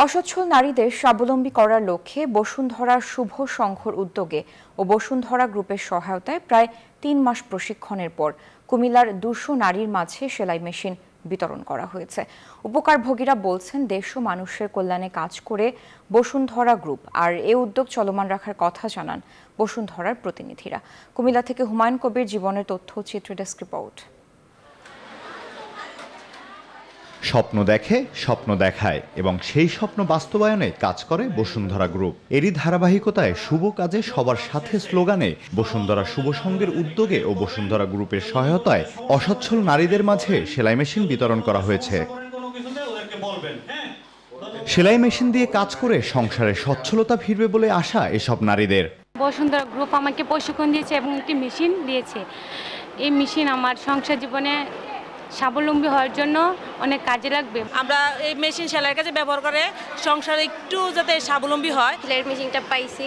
অসচ্ছল নারীদের স্বাবলম্বী করার লক্ষ্যে বসুন্ধরা শুভ সংঘর উদ্যোগে ও বসুন্ধরা গ্রুপের সহায়তায় প্রায় ৩ মাস প্রশিক্ষণের পর কুমিল্লার ২০০ নারীর মাঝে সেলাই মেশিন বিতরণ করা হয়েছে। উপকারভোগীরা বলছেন দেশ ও মানুষের কল্যাণে কাজ করে বসুন্ধরা গ্রুপ, আর এ উদ্যোগ চলমান রাখার কথা জানান বসুন্ধরার প্রতিনিধিরা। কুমিল্লা থেকে হুমায়ুন কবির জীবনের তথ্যচিত্র ডেস্ক রিপোর্ট। স্বপ্ন দেখে, স্বপ্ন দেখায় এবং সেই স্বপ্ন বাস্তবায়নে কাজ করে বসুন্ধরা গ্রুপ। এরই ধারাবাহিকতায় শুভ কাজে সবার সাথে স্লোগানে বসুন্ধরা শুভ সংঘের উদ্যোগে ও বসুন্ধরা গ্রুপের সহায়তায় অসচ্ছল নারীদের মাঝে সেলাই মেশিন বিতরণ করা হয়েছে। সেলাই মেশিন দিয়ে কাজ করে সংসারে সচ্ছলতা ফিরবে বলে আশা এসব নারীদের। বসুন্ধরা গ্রুপ আমাকে প্রশিক্ষণ দিয়েছে এবং একটি মেশিন দিয়েছে। এই মেশিন আমার সংসার জীবনে স্বাবলম্বী হওয়ার জন্য অনেক কাজে লাগবে। আমরা এই মেশিন সেলাইয়ের কাজে ব্যবহার করে সংসারে একটু যাতে স্বাবলম্বী হয়। সেলাইয়ের মেশিনটা পাইছি,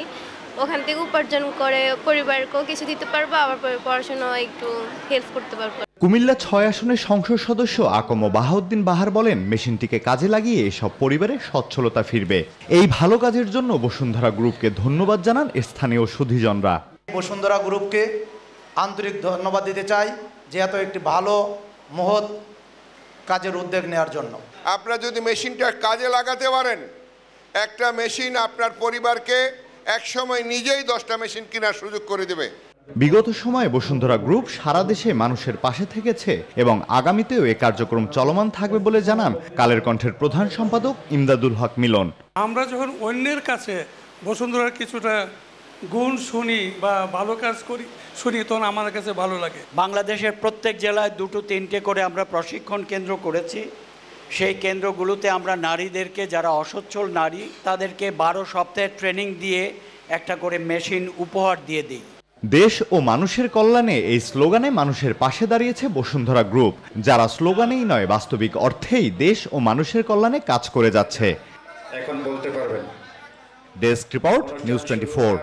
ওখান থেকে উপার্জন করে পরিবারকেও কিছু দিতে পারবো, আবার পড়াশোনা একটু হেল্প করতে পারবো। কুমিল্লা ৬ আসনের সংসদ সদস্য আকম বাহাউদ্দিন বাহার বলেন, মেশিনটিকে কাজে লাগিয়ে এসব পরিবারে সচ্ছলতা ফিরবে। এই ভালো কাজের জন্য বসুন্ধরা গ্রুপকে ধন্যবাদ জানান স্থানীয় সুধীজনরা। বসুন্ধরা গ্রুপকে আন্তরিক ধন্যবাদ দিতে চাই যে এত একটি ভালো মহৎ কাজের উদ্যোগ নেওয়ার জন্য। আপনারা যদি মেশিনটা কাজে লাগাতে পারেন, একটা মেশিন আপনার পরিবারকে একসময় নিজেই 10টা মেশিন কেনার সুযোগ করে দেবে। বিগত সময়ে বসুন্ধরা গ্রুপ সারা দেশে মানুষের পাশে থেকেছে এবং আগামীতেও এ কার্যক্রম চলমান থাকবে বলে জানান কালের কণ্ঠের প্রধান সম্পাদক ইমদাদুল হক মিলন। আমরা যখন অন্যের কাছে বসুন্ধরার কিছুটা গুণ শুনি বা ভালো কাজ করি শুনি, তখন আমার কাছে ভালো লাগে। বাংলাদেশের প্রত্যেক জেলায় 2-3টে করে আমরা প্রশিক্ষণ কেন্দ্র করেছি। সেই কেন্দ্রগুলোতে আমরা নারীদেরকে, যারা অসচ্ছল নারী, তাদেরকে 12 সপ্তাহের ট্রেনিং দিয়ে একটা করে মেশিন উপহার দিয়ে দিই। দেশ ও মানুষের কল্যাণে এই স্লোগানে মানুষের পাশে দাঁড়িয়েছে বসুন্ধরা গ্রুপ, যারা স্লোগানেই নয় বাস্তবিক অর্থেই দেশ ও মানুষের কল্যাণে কাজ করে যাচ্ছে। এখন বলতে পারবেন। Desk report, news 24।